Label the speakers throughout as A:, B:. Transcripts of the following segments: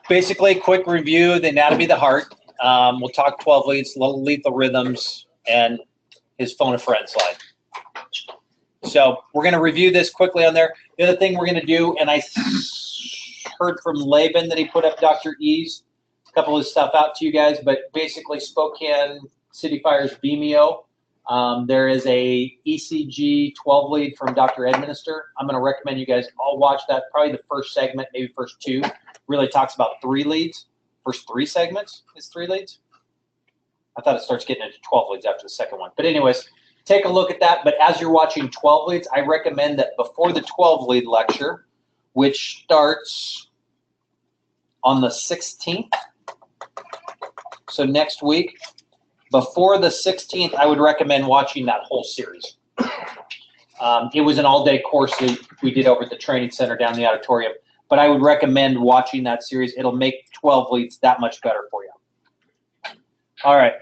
A: Basically, quick review, the anatomy of the heart. We'll talk 12 leads, lethal rhythms, and his phone a friend slide. So we're going to review this quickly on there. The other thing we're going to do, and I heard from Laban that he put up Dr. E's, a couple of stuff out to you guys, but basically Spokane City Fire's Vimeo. There is a ECG 12 lead from Dr. Edminister. I'm going to recommend you guys all watch that. Probably the first segment, maybe first two, really talks about 3 leads. First 3 segments is 3 leads. I thought it starts getting into 12 leads after the second one. But anyways, take a look at that. But as you're watching 12 leads, I recommend that before the 12 lead lecture, which starts on the 16th, so next week, before the 16th, I would recommend watching that whole series. It was an all-day course that we did over at the training center down in the auditorium. But I would recommend watching that series. It'll make 12 leads that much better for you. All right.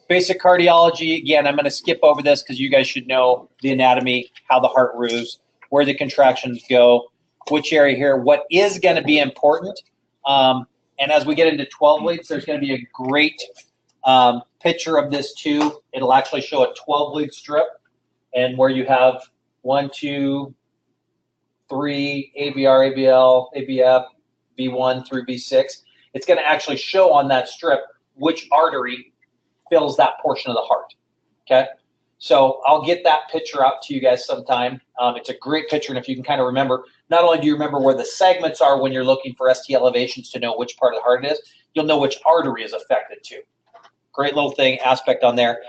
A: Basic cardiology. Again, I'm going to skip over this because you guys should know the anatomy, how the heart moves, where the contractions go, which area here. What is going to be important, and as we get into 12 leads, there's going to be a great picture of this too. It'll actually show a 12 lead strip, and where you have 1, 2, 3, ABR, ABL, ABF, B1 through B6. It's going to actually show on that strip which artery fills that portion of the heart. Okay, so I'll get that picture out to you guys sometime. It's a great picture, and if you can kind of remember, not only do you remember where the segments are when you're looking for ST elevations to know which part of the heart it is, you'll know which artery is affected too. Great little thing, aspect on there.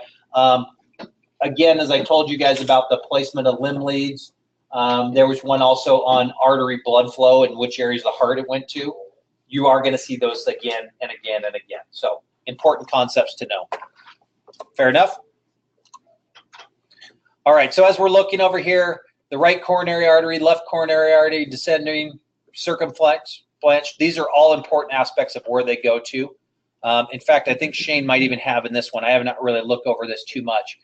A: Again, as I told you guys about the placement of limb leads, there was one also on artery blood flow and which areas of the heart it went to. You are going to see those again and again and again. So important concepts to know. Fair enough? All right, so as we're looking over here, the right coronary artery, left coronary artery, descending, circumflex, blanch, these are all important aspects of where they go to. In fact, I think Shane might even have in this one, I have not really looked over this too much,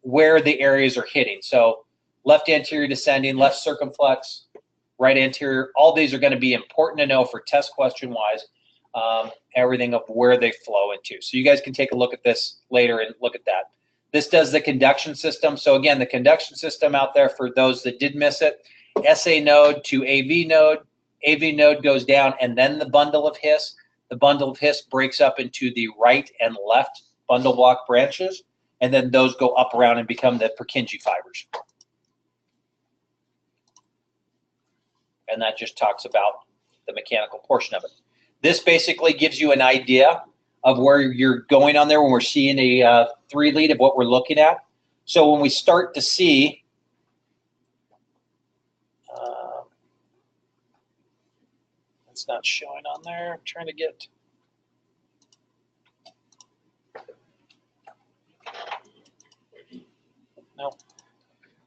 A: where the areas are hitting. So left anterior descending, left circumflex, right anterior, all these are going to be important to know for test question wise, everything of where they flow into. So you guys can take a look at this later and look at that. This does the conduction system. So again, the conduction system out there for those that did miss it, SA node to AV node goes down, and then the bundle of His. The bundle of His breaks up into the right and left bundle block branches, and then those go up around and become the Purkinje fibers. And that just talks about the mechanical portion of it. This basically gives you an idea of where you're going on there when we're seeing a 3 lead of what we're looking at. So when we start to see it's not showing on there. I'm trying to get no.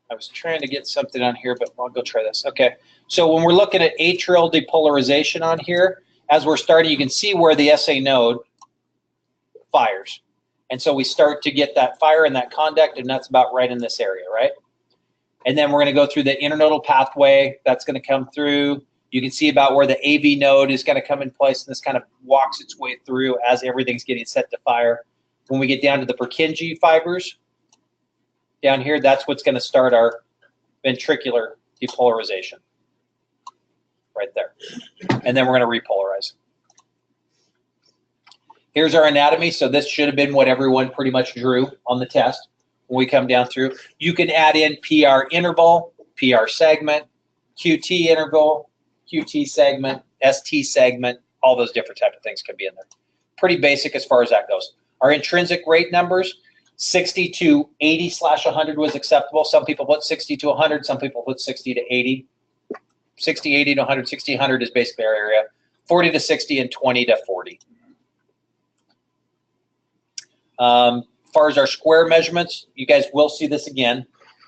A: I was trying to get something on here, but I'll go try this. Okay. So when we're looking at atrial depolarization on here, as we're starting, you can see where the SA node fires. And so we start to get that fire and that conduct, and that's about right in this area, right? And then we're going to go through the internodal pathway. That's going to come through. You can see about where the AV node is going to come in place, and this kind of walks its way through as everything's getting set to fire. When we get down to the Purkinje fibers, down here, that's what's going to start our ventricular depolarization. Right there. And then we're going to repolarize. Here's our anatomy. So this should have been what everyone pretty much drew on the test when we come down through. You can add in PR interval, PR segment, QT interval, QT segment, ST segment, all those different type of things can be in there. Pretty basic as far as that goes. Our intrinsic rate numbers, 60 to 80/100 was acceptable. Some people put 60 to 100. Some people put 60 to 80. 60, 80 to 100, 60, 100 is basically our area. 40 to 60 and 20 to 40. As far as our square measurements, you guys will see this again.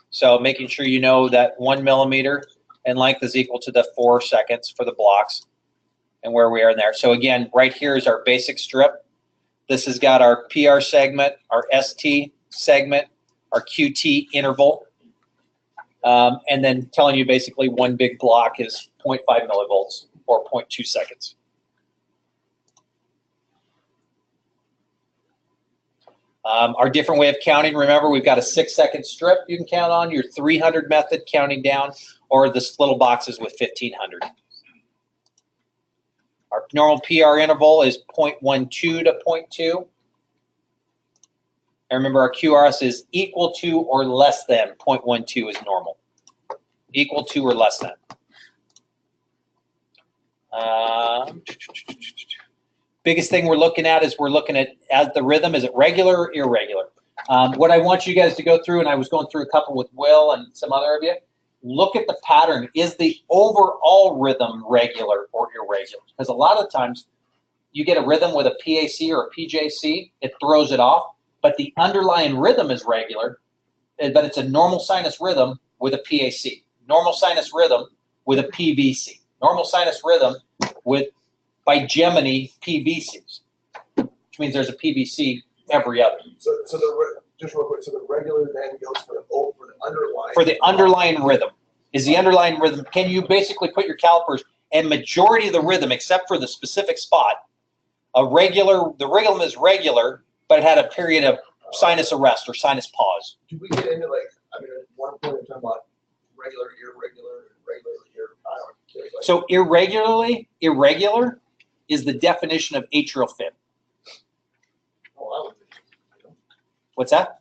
A: So making sure you know that 1 millimeter in length is equal to the 4 seconds for the blocks and where we are in there. So again, right here is our basic strip. This has got our PR segment, our ST segment, our QT interval, and then telling you basically one big block is 0.5 millivolts or 0.2 seconds. Our different way of counting, remember, we've got a 6-second strip you can count on, your 300 method counting down, or this little boxes with 1500. Our normal PR interval is 0.12 to 0.2. And remember, our QRS is equal to or less than 0.12 is normal. Equal to or less than. Biggest thing we're looking at is we're looking at as the rhythm, is it regular or irregular? What I want you guys to go through, and I was going through a couple with Will and some other of you, look at the pattern. Is the overall rhythm regular or irregular? Because a lot of times you get a rhythm with a PAC or a PJC, it throws it off, but the underlying rhythm is regular, but it's a normal sinus rhythm with a PAC. Normal sinus rhythm with a PVC. Normal sinus rhythm with by Gemini PVCs, which means there's a PVC every other.
B: So just real quick, so the regular then goes for the underlying.
A: For the underlying rhythm. Is the underlying rhythm, can you basically put your calipers, and majority of the rhythm, except for the specific spot, the rhythm is regular, but it had a period of sinus arrest or sinus pause.
B: Do we get into like, I mean, at one point in time about regular, irregular,
A: So irregular is the definition of atrial fib.
B: Oh,
A: What's that?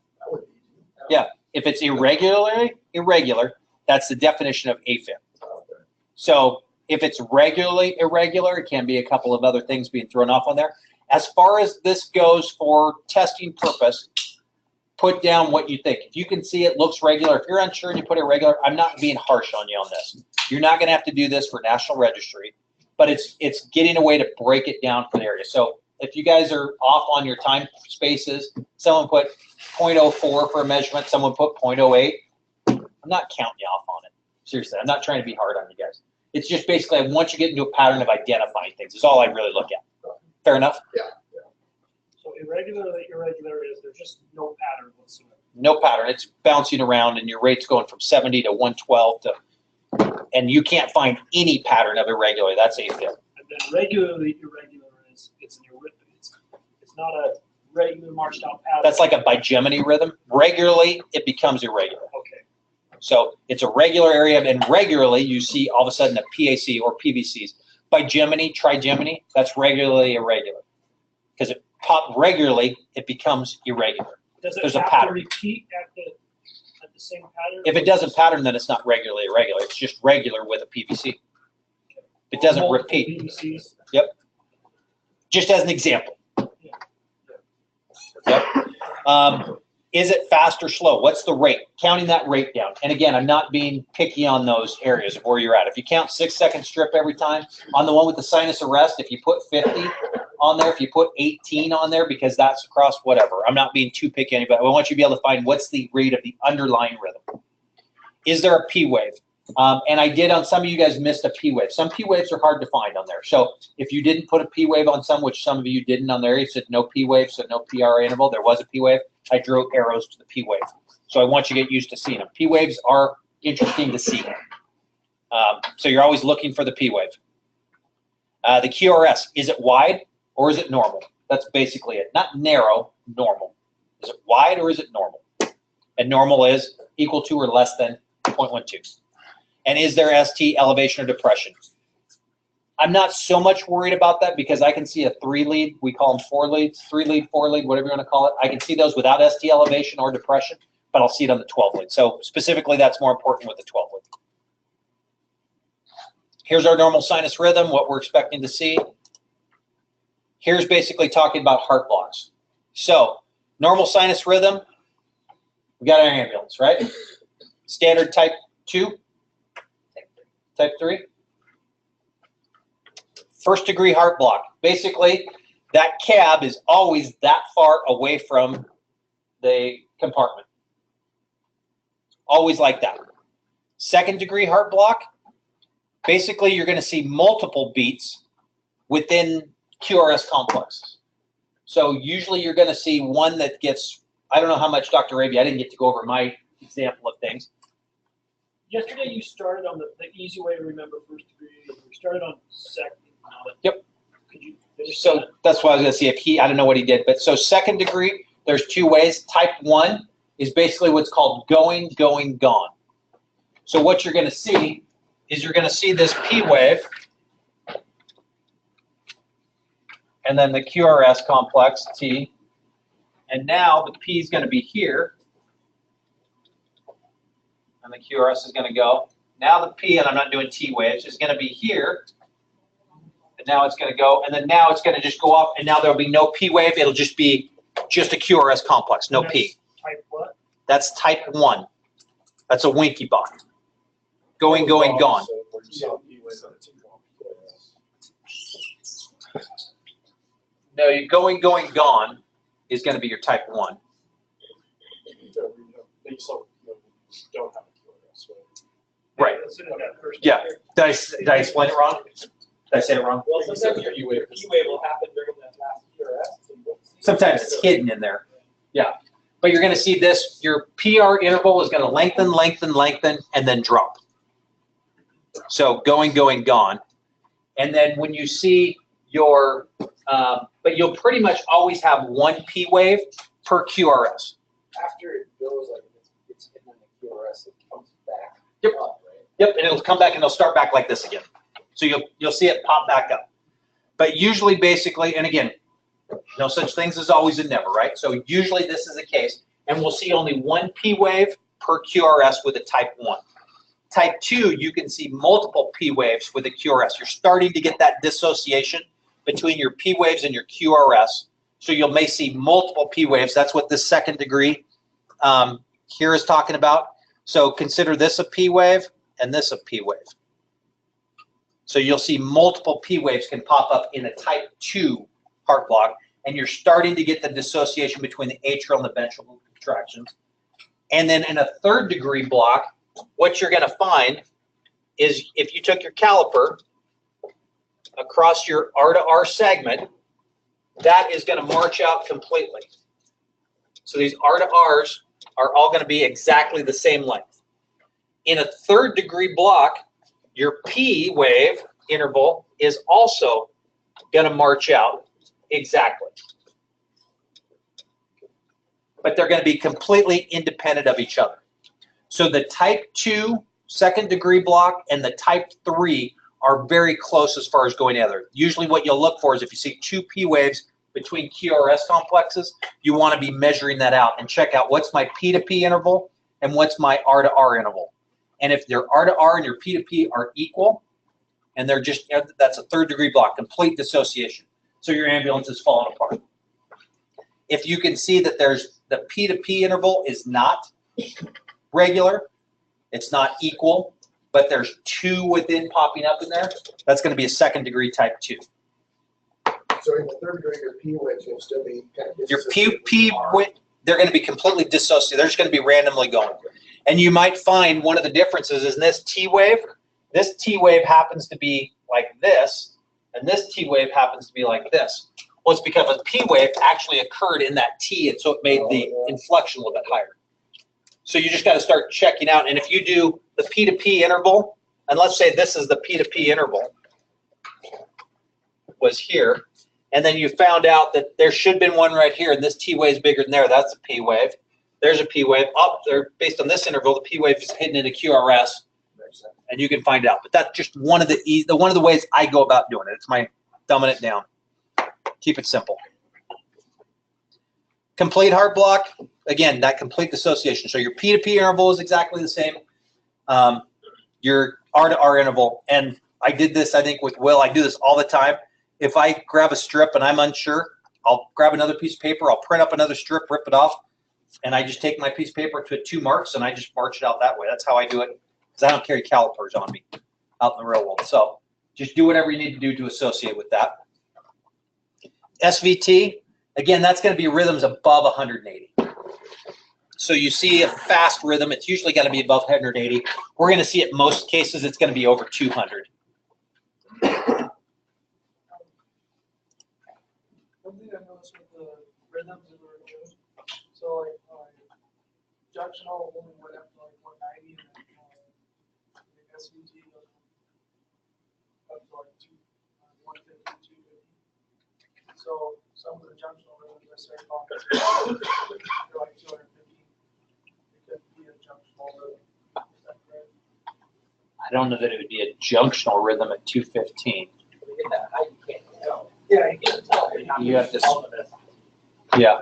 A: Yeah, if it's irregular, that's the definition of AFib.
B: Okay.
A: So if it's regularly irregular, it can be a couple of other things being thrown off on there. As far as this goes for testing purpose, put down what you think. If you can see it looks regular, if you're unsure and you put irregular, I'm not being harsh on you on this. You're not going to have to do this for National Registry, but it's getting a way to break it down for the area. So if you guys are off on your time spaces, someone put 0.04 for a measurement, someone put 0.08. I'm not counting you off on it. Seriously, I'm not trying to be hard on you guys. It's just basically I want you to get into a pattern of identifying things. Is all I really look at. Fair enough?
B: Yeah.
C: So irregular is there's just no pattern whatsoever.
A: No pattern. It's bouncing around, and your rate's going from 70 to 112 and you can't find any pattern of irregular. That's AFib.
C: And then regularly irregular is it's not a regular marched out pattern.
A: That's like a bigemini rhythm. Regularly, it becomes irregular.
C: Okay.
A: So it's a regular area, and regularly you see all of a sudden a PAC or PVCs. Bigemini, trigemini, that's regularly irregular. Because it pops regularly, it becomes irregular.
C: Does it
A: There's
C: have
A: a pattern.
C: to repeat at the same pattern?
A: If it doesn't pattern, then it's not regularly irregular. It's just regular with a PVC. If it doesn't
C: Multiple
A: repeat.
C: PVCs.
A: Yep. Just as an example.
C: Yeah.
A: Yep. Is it fast or slow? What's the rate? Counting that rate down. And again, I'm not being picky on those areas of where you're at. If you count 6-second strip every time, on the one with the sinus arrest, if you put 50 on there, if you put 18 on there, because that's across whatever. I'm not being too picky on anybody. I want you to be able to find what's the rate of the underlying rhythm. Is there a P wave? And I did on some of you guys missed a P wave. Some P waves are hard to find on there. So if you didn't put a P wave on some, which some of you didn't on there, you said no P wave, so no PR interval. There was a P wave. I drew arrows to the P wave. So I want you to get used to seeing them. P waves are interesting to see. So you're always looking for the P wave. The QRS, is it wide or is it normal? That's basically it. Not narrow, normal. Is it wide or is it normal? And normal is equal to or less than 0.12. And is there ST, elevation, or depression? I'm not so much worried about that because I can see a 3-lead. We call them 4 leads, 3-lead, 4-lead, whatever you want to call it. I can see those without ST elevation or depression, but I'll see it on the 12-lead. So specifically, that's more important with the 12-lead. Here's our normal sinus rhythm, what we're expecting to see. Here's basically talking about heart blocks. So normal sinus rhythm, we got our ambulance, right? Standard type 2, type 3. First degree heart block. Basically, that cab is always that far away from the compartment. Always like that. Second degree heart block. Basically, you're going to see multiple beats within QRS complexes. So usually you're going to see one that gets, I don't know how much, Dr. Raby, I didn't get to go over my example of things.
C: Yesterday you started on the easy way to remember first degree. We started on second.
A: Yep.
C: Could you finish
A: So
C: that?
A: that's why I was going to see if I don't know what he did, but so second degree, there's two ways. Type 1 is basically what's called going, going, gone. So what you're going to see is you're going to see this P wave, and then the QRS complex, T, and now the P is going to be here, and the QRS is going to go. Now the P, and I'm not doing T waves, is going to be here, and now it's going to go, and then now it's going to just go up, and now there'll be no P wave. It'll just be just a QRS complex, no P.
C: Type what?
A: That's type 1. That's a winky bot. Going, going, gone. No, your going, going, gone is going to be your type 1. Right. Yeah. Did I explain it wrong? Did I say it wrong?
C: Well, sometimes your P-wave will happen during that last QRS.
A: Sometimes it's hidden in there. Yeah. But you're going to see this, your PR interval is going to lengthen, lengthen, lengthen, and then drop. So going, going, gone. And then when you see your, but you'll pretty much always have one P wave per QRS.
B: After it goes, like, it's in the QRS, it comes back
A: Yep.
B: up, right?
A: Yep, and it'll come back and it'll start back like this again. So you'll see it pop back up. But usually basically, and again, no such things as always and never, right? So usually this is the case, and we'll see only one P wave per QRS with a type 1. Type 2, you can see multiple P waves with a QRS. You're starting to get that dissociation between your P waves and your QRS. So you may see multiple P waves. That's what this second degree here is talking about. So consider this a P wave and this a P wave. So you'll see multiple P waves can pop up in a type 2 heart block, and you're starting to get the dissociation between the atrial and the ventral contractions. And then in a third degree block, what you're going to find is if you took your caliper across your R to R segment, that is going to march out completely. So these R to Rs are all going to be exactly the same length. In a third degree block, your P wave interval is also going to march out exactly. But they're going to be completely independent of each other. So the type 2 second degree block and the type 3 are very close as far as going together. Usually what you'll look for is if you see two P waves between QRS complexes, you want to be measuring that out and check out what's my P to P interval and what's my R to R interval. And if your R to R and your P to P are equal, and they're just, that's a third degree block, complete dissociation. So your ambulance is falling apart. If you can see that there's the P to P interval is not regular, it's not equal, but there's two within popping up in there, that's going to be a second degree type 2.
B: So in the third degree, your P waves will still be kind of
A: Your P they're going to be completely dissociated. They're just going to be randomly going. And you might find one of the differences is this T wave happens to be like this, and this T wave happens to be like this. Well, it's because a P wave actually occurred in that T, and so it made the inflection a little bit higher. So you just got to start checking out. And if you do the P to P interval, and let's say this is the P to P interval, was here, and then you found out that there should have been one right here, and this T wave is bigger than there. That's a P wave. There's a P wave. Up there, based on this interval, the P wave is hidden into QRS, and you can find out. But that's just one of the ways I go about doing it. It's my dumbing it down. Keep it simple. Complete heart block, again, that complete dissociation. So your P to P interval is exactly the same. Your R to R interval, and I did this, I think, with Will. I do this all the time. If I grab a strip and I'm unsure, I'll grab another piece of paper, I'll print up another strip, rip it off, and I just take my piece of paper to 2 marks, and I just march it out that way. That's how I do it, because I don't carry calipers on me out in the real world. So just do whatever you need to do to associate with that. SVT, again, that's going to be rhythms above 180. So you see a fast rhythm, it's usually going to be above 180. We're going to see it most cases, it's going to be over 200.
B: When
C: thing I noticed with the rhythms that were doing, so like junctional only went up to like 190, and then the SVT goes up to like 150, 250. So some of the junctional rhythms I started talking they're like 250. It could be a junctional rhythm. Is that correct?
A: I don't know that it would be a junctional rhythm at 215.
C: Yeah, you can't tell.
A: You have to, yeah.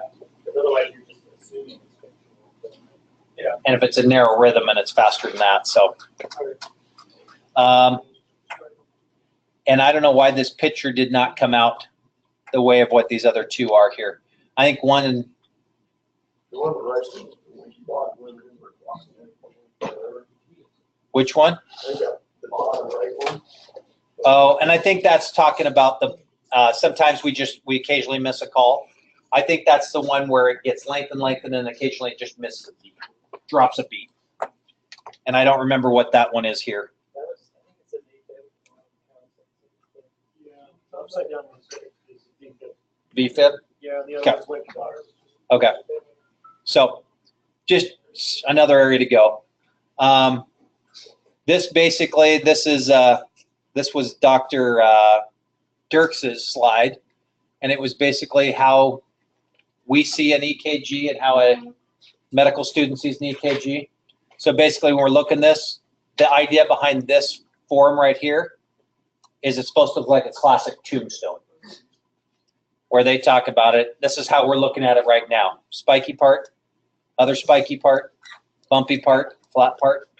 D: Otherwise, you're just assuming it's
C: Yeah.
A: And if it's a narrow rhythm and it's faster than that, so. And I don't know why this picture did not come out the way of what these other two are here. I think one,
B: The one with rice, when you bought, when we were walking in,
A: which one?
B: I got the bottom right one.
A: Oh, and I think that's talking about the, sometimes we occasionally miss a call. I think that's the one where it gets lengthened, and occasionally it just misses a beat, drops a beat. And I don't remember what that one is here.
C: Yeah, upside down is
A: V-fib?
C: yeah, the
A: Okay.
C: other one's way daughter.
A: Okay. So just another area to go. This basically, this was Dr. Dirks's slide, and it was basically how we see an EKG and how a medical student sees an EKG. So basically, when we're looking this, the idea behind this form right here is it's supposed to look like a classic tombstone, where they talk about it. This is how we're looking at it right now. Spiky part, other spiky part, bumpy part, flat part.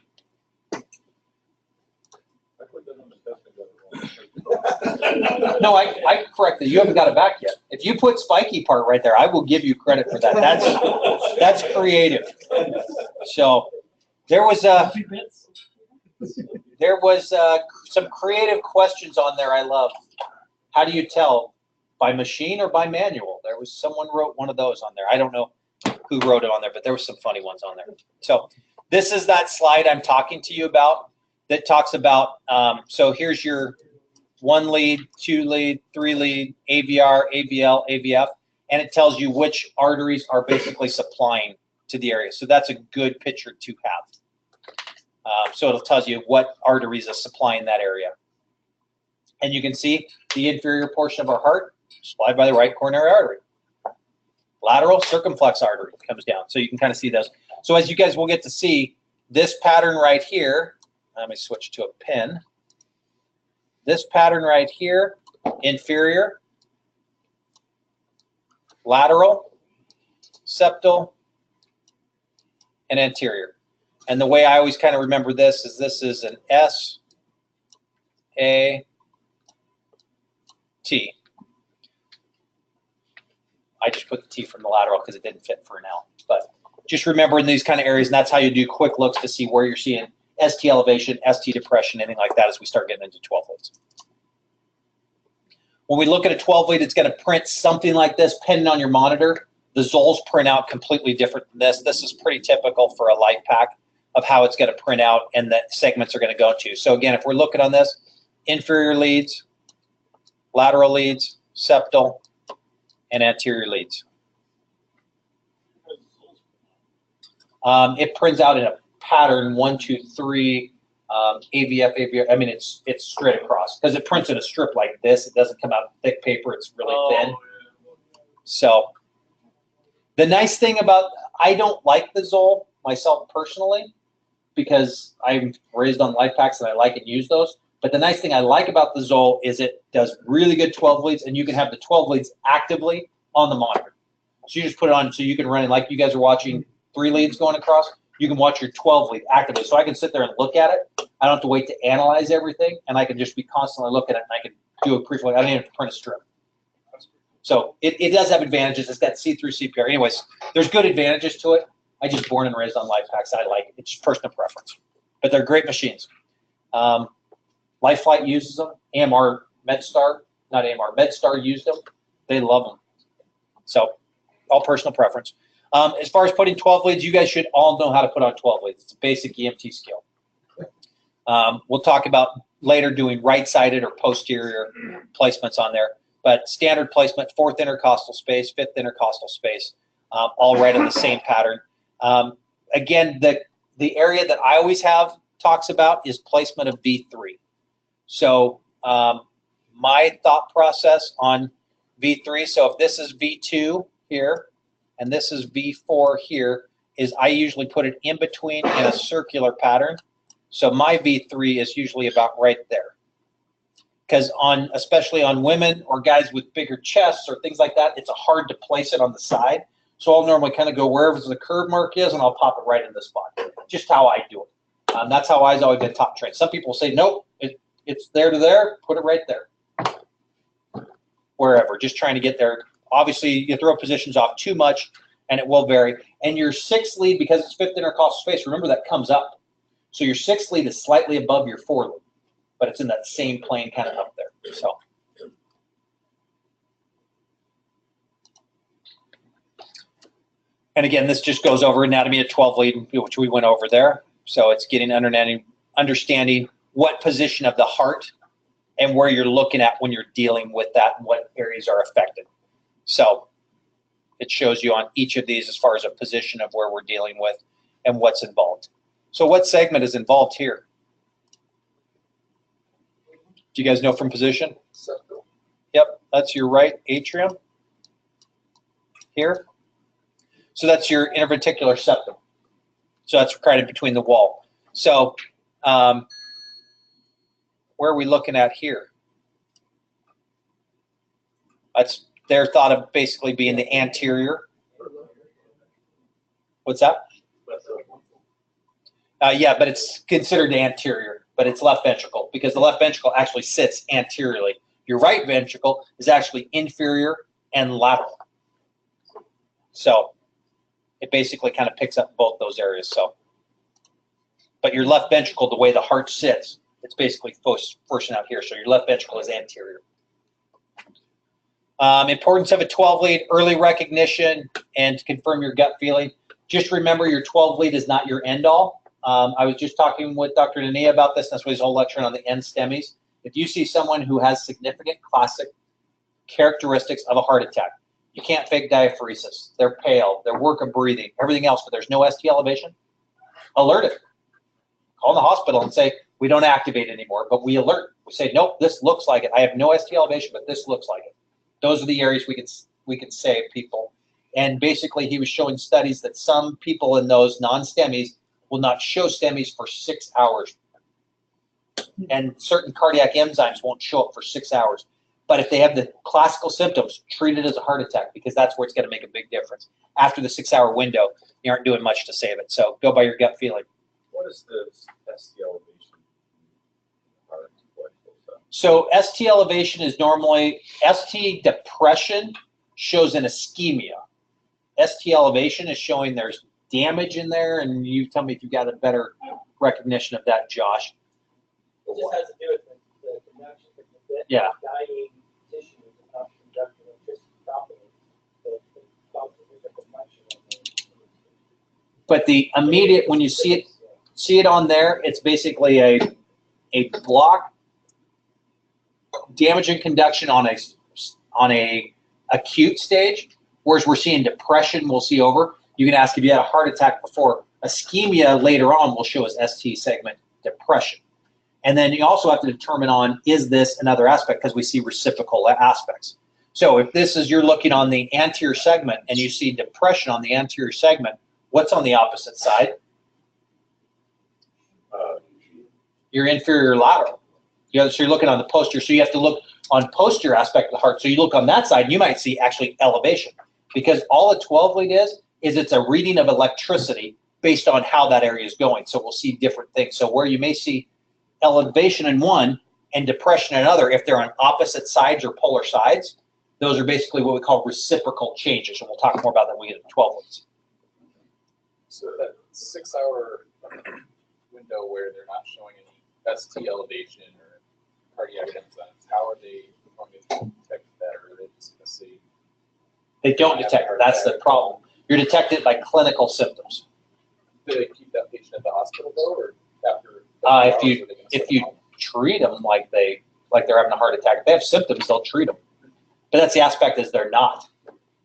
A: No, I corrected. You haven't got it back yet. If you put spiky part right there, I will give you credit for that. That's creative. So there was some creative questions on there. I love. How do you tell, by machine or by manual? There was someone wrote one of those on there. I don't know who wrote it on there, but there were some funny ones on there. So this is that slide I'm talking to you about that talks about. So here's your 1 lead, 2 lead, 3 lead, AVR, AVL, AVF, and it tells you which arteries are basically supplying to the area. So that's a good picture to have. So it'll tell you what arteries are supplying that area. And you can see the inferior portion of our heart supplied by the right coronary artery. Lateral circumflex artery comes down. So you can kind of see those. So as you guys will get to see, this pattern right here, let me switch to a pen. This pattern right here, inferior, lateral, septal, and anterior. And the way I always kind of remember this is an S, A, T. I just put the T from the lateral because it didn't fit for now. But just remember in these kind of areas, and that's how you do quick looks to see where you're seeing ST elevation, ST depression, anything like that as we start getting into 12 leads. When we look at a 12 lead, it's going to print something like this, depending on your monitor. The Zolls print out completely different than this. This is pretty typical for a light pack of how it's going to print out and the segments are going to go to. So again, if we're looking on this, inferior leads, lateral leads, septal, and anterior leads. It prints out in a pattern 1, 2, 3, AVF, AVR. I mean, it's straight across because it prints in a strip like this. It doesn't come out thick paper. It's really thin. So the nice thing about, I don't like the Zoll myself personally because I'm raised on life packs and I like and use those. But the nice thing I like about the Zoll is it does really good 12 leads, and you can have the 12 leads actively on the monitor. So you just put it on so you can run it like you guys are watching 3 leads going across. You can watch your 12 lead actively. So I can sit there and look at it. I don't have to wait to analyze everything, and I can just be constantly looking at it, and I can do a pre-flow. I don't even have to print a strip. So it does have advantages. It's got see-through CPR. Anyways, there's good advantages to it. I just born and raised on life packs. I like it. It's just personal preference. But they're great machines. Life Flight uses them. AMR MedStar, not AMR, MedStar used them. They love them. So all personal preference. As far as putting 12 leads, you guys should all know how to put on 12 leads. It's a basic EMT skill. We'll talk about later doing right-sided or posterior placements on there. But standard placement, 4th intercostal space, 5th intercostal space, all right on the same pattern. Again, the area that I always have talks about is placement of V3. So my thought process on V3, so if this is V2 here and this is V4 here, is I usually put it in between in a circular pattern. So my V3 is usually about right there. Because especially on women or guys with bigger chests or things like that, it's hard to place it on the side. So I'll normally kind of go wherever the curve mark is, and I'll pop it right in the spot. Just how I do it. That's how I've always been top trained. Some people say, nope, it's there to there, put it right there. Wherever, just trying to get there. Obviously, you throw positions off too much, and it will vary. And your 6th lead, because it's 5th intercostal space, remember that comes up. So your 6th lead is slightly above your 4 lead, but it's in that same plane kind of up there. So. And again, this just goes over anatomy of 12 lead, which we went over there. So it's getting understanding what position of the heart and where you're looking at when you're dealing with that and what areas are affected. So it shows you on each of these as far as a position of where we're dealing with and what's involved. So what segment is involved here? Do you guys know from position?
B: Septum.
A: Yep, that's your right atrium here. So that's your interventricular septum. So that's right in between the wall. So where are we looking at here? They're thought of basically being the anterior. What's that? Yeah, but it's considered anterior, but it's left ventricle because the left ventricle actually sits anteriorly. Your right ventricle is actually inferior and lateral. So it basically kind of picks up both those areas. So, but your left ventricle, the way the heart sits, it's basically forcing out here. So your left ventricle is anterior. Importance of a 12 lead, early recognition, and to confirm your gut feeling. Just remember your 12 lead is not your end all. I was just talking with Dr. Dania about this. That's what his whole lecture on the end STEMIs. If you see someone who has significant classic characteristics of a heart attack, you can't fake diaphoresis. They're pale, their work of breathing, everything else, but there's no ST elevation, alert it. Call the hospital and say, we don't activate anymore, but we alert. We say, nope, this looks like it. I have no ST elevation, but this looks like it. Those are the areas we can save people. And basically, he was showing studies that some people in those non-STEMIs will not show STEMIs for 6 hours. And certain cardiac enzymes won't show up for 6 hours. But if they have the classical symptoms, treat it as a heart attack because that's where it's going to make a big difference. After the 6 hour window, you aren't doing much to save it. So go by your gut feeling.
D: What is the ST elevation?
A: So ST elevation is normally, ST depression shows an ischemia. ST elevation is showing there's damage in there, and you tell me if you got a better recognition of that, Josh.
E: It just has to do with the conduction, the
A: Yeah.
E: dying tissue is not conducting electricity properly. So it causes a deflection.
A: But the immediate, when you see it on there, it's basically a block damaging conduction on a acute stage, whereas we're seeing depression, we'll see over. You can ask if you had a heart attack before. Ischemia later on will show as ST segment depression. And then you also have to determine on, is this another aspect, because we see reciprocal aspects. So if this is, you're looking on the anterior segment and you see depression on the anterior segment, what's on the opposite side? Your inferior lateral. So you're looking on the posterior. So you have to look on posterior aspect of the heart. So you look on that side, and you might see actually elevation, because all a 12 lead is it's a reading of electricity based on how that area is going. So we'll see different things. So where you may see elevation in one and depression in another, if they're on opposite sides or polar sides, those are basically what we call reciprocal changes. And we'll talk more about that when we get to 12 leads.
F: So that 6 hour window where they're not showing any ST elevation or cardiac enzymes, how are they going to detect that, or are they just going to see?
A: They don't detect it. That's the problem. You're detected by clinical symptoms.
F: Do they keep that patient at the hospital though, or after?
A: If you treat them like they're having a heart attack, if they have symptoms, they'll treat them. But that's the aspect is they're not.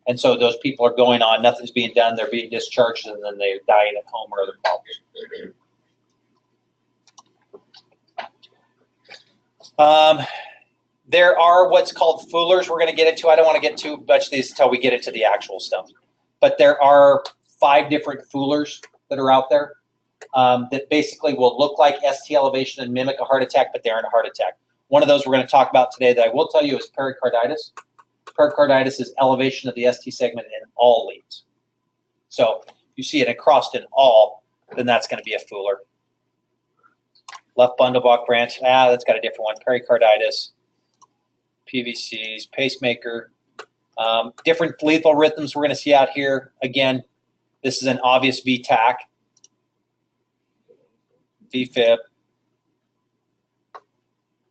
A: And so those people are going on, nothing's being done, they're being discharged, and then they're dying at home or other problems. There are what's called foolers we're going to get into. I don't want to get too much of these until we get into the actual stuff. But there are 5 different foolers that are out there that basically will look like ST elevation and mimic a heart attack, but they aren't a heart attack. One of those we're going to talk about today that I will tell you is pericarditis. Pericarditis is elevation of the ST segment in all leads. So if you see it across in all, then that's going to be a fooler. Left bundle block branch, that's got a different one. Pericarditis, PVCs, pacemaker, different lethal rhythms we're going to see out here. Again, this is an obvious VTAC, VFib.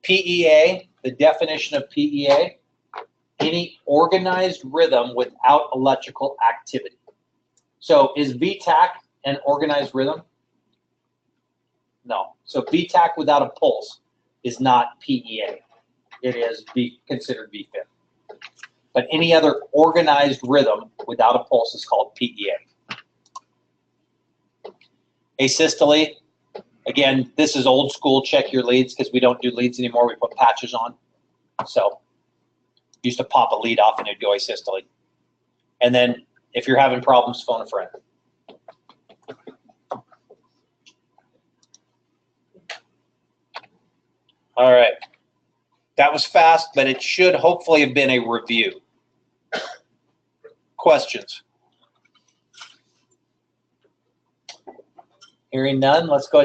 A: PEA, the definition of PEA, any organized rhythm without electrical activity. So is VTAC an organized rhythm? No. So VTAC without a pulse is not PEA. It is considered VFib. But any other organized rhythm without a pulse is called PEA. Asystole, again, this is old school, check your leads, because we don't do leads anymore, we put patches on. So used to pop a lead off and it'd go asystole. And then if you're having problems, phone a friend. All right. That was fast, but it should hopefully have been a review. Questions? Hearing none, let's go ahead.